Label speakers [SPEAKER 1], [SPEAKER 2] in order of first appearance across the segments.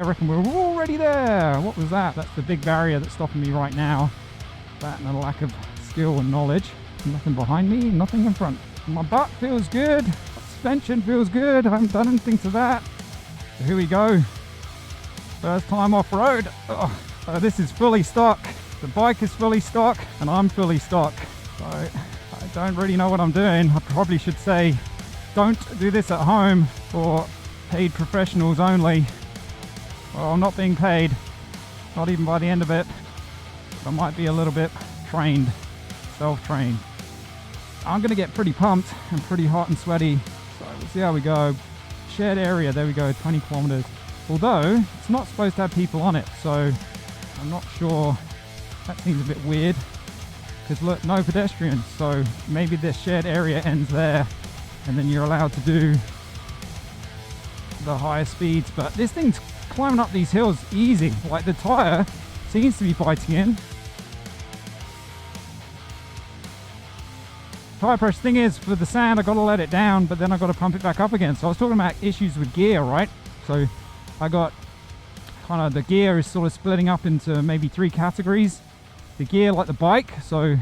[SPEAKER 1] I reckon we're already there. What was that? That's the big barrier that's stopping me right now. That and a lack of skill and knowledge. Nothing behind me, nothing in front. My butt feels good. Suspension feels good. I haven't done anything to that. So here we go. First time off road. This is fully stock. The bike is fully stock and I'm fully stock. So I don't really know what I'm doing. I probably should say don't do this at home for paid professionals only. Well, I'm not being paid, not even by the end of it. But I might be a little bit trained, self-trained. I'm gonna get pretty pumped and pretty hot and sweaty. So we'll see how we go. Shared area, there we go, 20 kilometers. Although it's not supposed to have people on it, so I'm not sure. That seems a bit weird. Because look, no pedestrians, so maybe this shared area ends there and then you're allowed to do the higher speeds. But this thing's climbing up these hills easy. Like the tyre seems to be biting in. Tyre pressure thing is, for the sand I gotta let it down, but then I gotta pump it back up again. So I was talking about issues with gear, right? So I got kind of, the gear is sort of splitting up into maybe 3 categories. The gear like the bike, so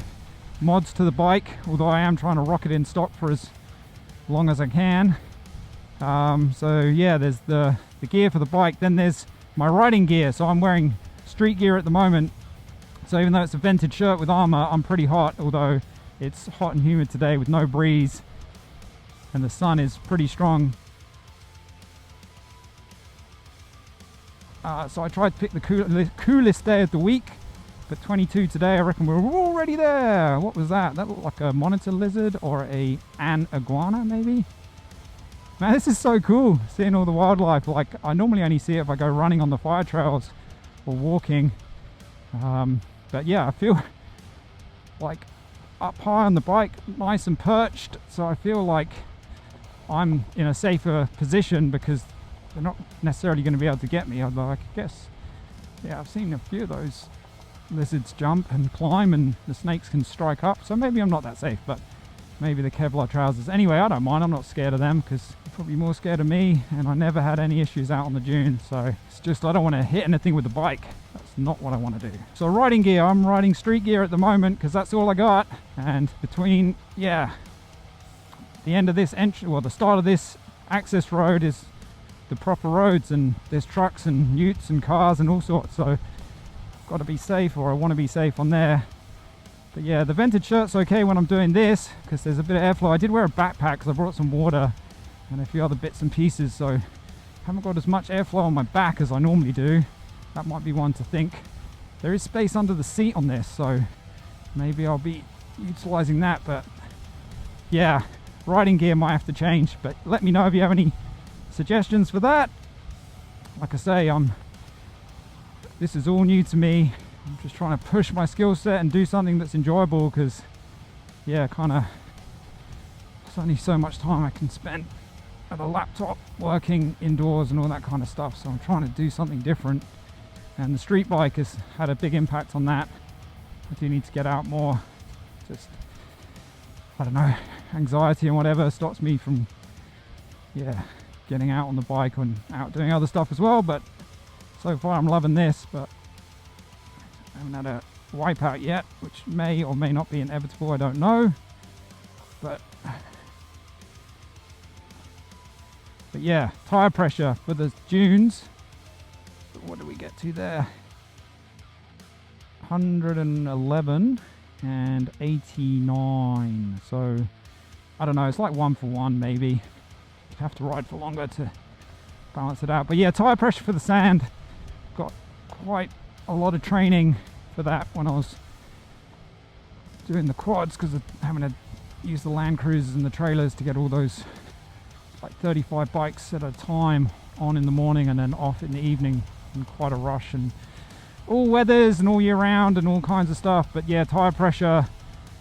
[SPEAKER 1] mods to the bike, although I am trying to rock it in stock for as long as I can. So yeah, there's the gear for the bike, then there's my riding gear. So I'm wearing street gear at the moment, so even though it's a vented shirt with armor, I'm pretty hot, although it's hot and humid today with no breeze and the sun is pretty strong. So I tried to pick the coolest day of the week, but 22 today. I reckon we're already there. What was that? That looked like a monitor lizard or an iguana maybe. Man, this is so cool, seeing all the wildlife. Like, I normally only see it if I go running on the fire trails or walking. But yeah, I feel like up high on the bike, nice and perched. So I feel like I'm in a safer position because they're not necessarily going to be able to get me. Although I guess, yeah, I've seen a few of those lizards jump and climb and the snakes can strike up. So maybe I'm not that safe, but maybe the Kevlar trousers. Anyway, I don't mind. I'm not scared of them because they're probably more scared of me, and I never had any issues out on the dune. So it's just, I don't want to hit anything with the bike. That's not what I want to do. So riding gear, I'm riding street gear at the moment because that's all I got. And between, yeah, the end of this entry, well, the start of this access road is the proper roads, and there's trucks and utes and cars and all sorts. So I've got to be safe, or I want to be safe on there. But yeah, the vented shirt's okay when I'm doing this because there's a bit of airflow. I did wear a backpack because I brought some water and a few other bits and pieces, so I haven't got as much airflow on my back as I normally do. That might be one to think. There is space under the seat on this, so maybe I'll be utilizing that. But yeah, riding gear might have to change, but let me know if you have any suggestions for that. Like I say, this is all new to me. I'm just trying to push my skill set and do something that's enjoyable because, yeah, kind of, there's only so much time I can spend at a laptop working indoors and all that kind of stuff. So I'm trying to do something different, and the street bike has had a big impact on that. I do need to get out more. Just, I don't know, anxiety and whatever stops me from, yeah, getting out on the bike and out doing other stuff as well. But so far I'm loving this, but I haven't had a wipeout yet, which may or may not be inevitable, I don't know. But yeah, tire pressure for the dunes. What do we get to there? 111 and 89. So I don't know, it's like 1 for 1 maybe. You'd have to ride for longer to balance it out. But yeah, tire pressure for the sand. Got quite a lot of training for that when I was doing the quads, because of having to use the Land Cruisers and the trailers to get all those like 35 bikes at a time on in the morning and then off in the evening in quite a rush, and all weathers and all year round and all kinds of stuff. But yeah, tire pressure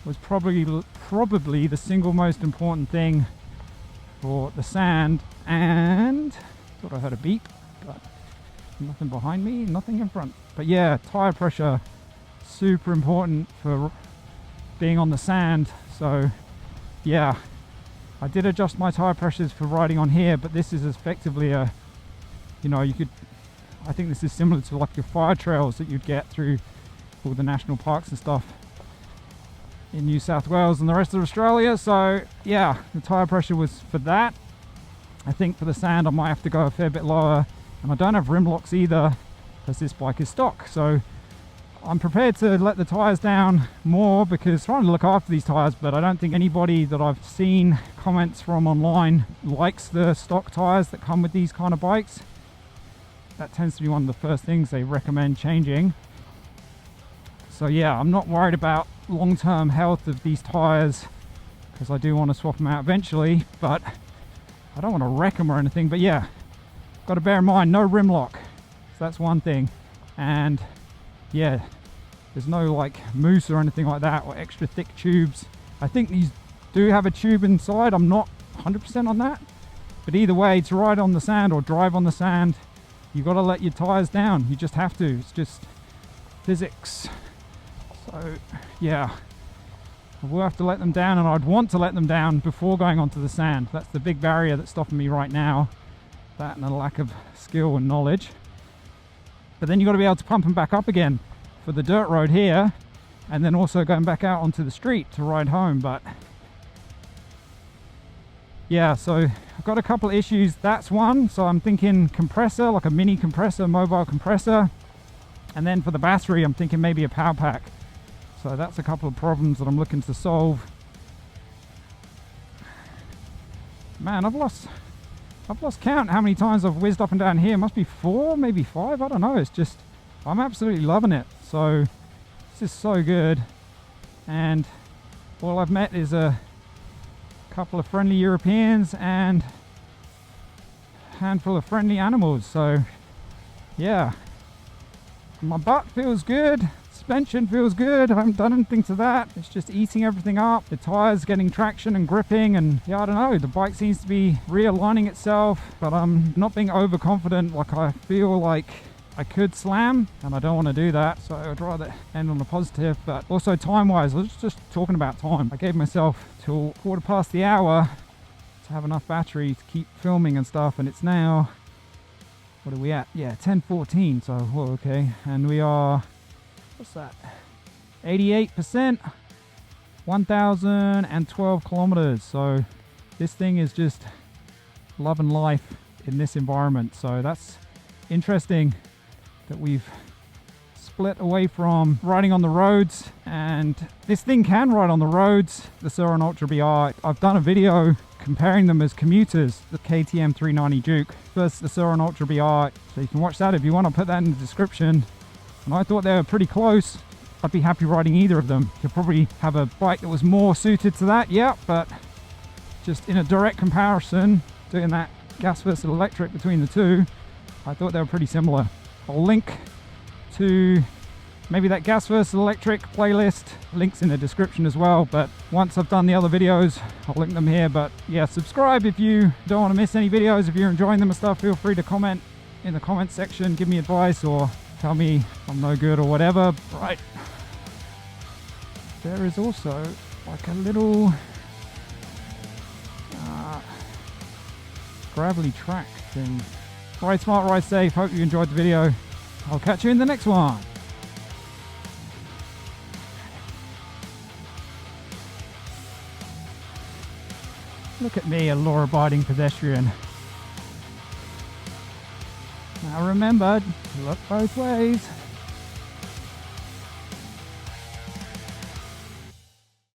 [SPEAKER 1] was probably the single most important thing for the sand. And thought I heard a beep, but nothing behind me, nothing in front. But yeah, tire pressure, super important for being on the sand. So yeah, I did adjust my tire pressures for riding on here, but this is effectively a, you know, you could, I think this is similar to like your fire trails that you'd get through all the national parks and stuff in New South Wales and the rest of Australia. So yeah, the tyre pressure was for that. I think for the sand I might have to go a fair bit lower, and I don't have rim locks either because this bike is stock. So I'm prepared to let the tyres down more because trying to look after these tyres, but I don't think anybody that I've seen comments from online likes the stock tyres that come with these kind of bikes. That tends to be one of the first things they recommend changing. So yeah, I'm not worried about long-term health of these tyres because I do want to swap them out eventually, but I don't want to wreck them or anything. But yeah, got to bear in mind no rim lock, so that's one thing. And yeah, there's no like mousse or anything like that, or extra thick tubes. I think these do have a tube inside. I'm not 100% on that, but either way, to ride on the sand or drive on the sand, you got to let your tires down. You just have to. It's just physics. So yeah, I will have to let them down, and I'd want to let them down before going onto the sand. That's the big barrier that's stopping me right now, that and a lack of skill and knowledge. But then you've got to be able to pump them back up again for the dirt road here, and then also going back out onto the street to ride home. But yeah, so I've got a couple of issues. That's one. So I'm thinking compressor, like a mini compressor, mobile compressor. And then for the battery, I'm thinking maybe a power pack. So that's a couple of problems that I'm looking to solve. Man, I've lost count how many times I've whizzed up and down here. It must be 4, maybe 5, I don't know. It's just, I'm absolutely loving it. So this is so good. And all I've met is a couple of friendly Europeans and a handful of friendly animals. So yeah, my butt feels good. Suspension feels good. I haven't done anything to that. It's just eating everything up. The tires getting traction and gripping, and yeah, I don't know, the bike seems to be realigning itself, but I'm not being overconfident. Like, I feel like I could slam, and I don't want to do that, so I'd rather end on a positive. But also time wise, I was just talking about time. I gave myself till 1/4 the hour to have enough battery to keep filming and stuff, and it's now, what are we at? Yeah, 10:14. So whoa, okay, and we are, what's that, 88%, 1,012 kilometers. So this thing is just loving life in this environment. So that's interesting that we've split away from riding on the roads, and this thing can ride on the roads, the Surron Ultra Bee R. I've done a video comparing them as commuters, the KTM 390 Duke versus the Surron Ultra Bee R, so you can watch that if you want. I'll put that in the description. And I thought they were pretty close. I'd be happy riding either of them. You'll probably have a bike that was more suited to that, yeah, but just in a direct comparison, doing that gas versus electric between the two, I thought they were pretty similar. I'll link to maybe that gas versus electric playlist, links in the description as well, but once I've done the other videos, I'll link them here. But yeah, subscribe if you don't want to miss any videos. If you're enjoying them and stuff, feel free to comment in the comment section, give me advice, or tell me I'm no good or whatever. Right, there is also like a little gravelly track thing. Ride smart, ride safe. Hope you enjoyed the video. I'll catch you in the next one. Look at me, a law-abiding pedestrian. Now remember, look both ways.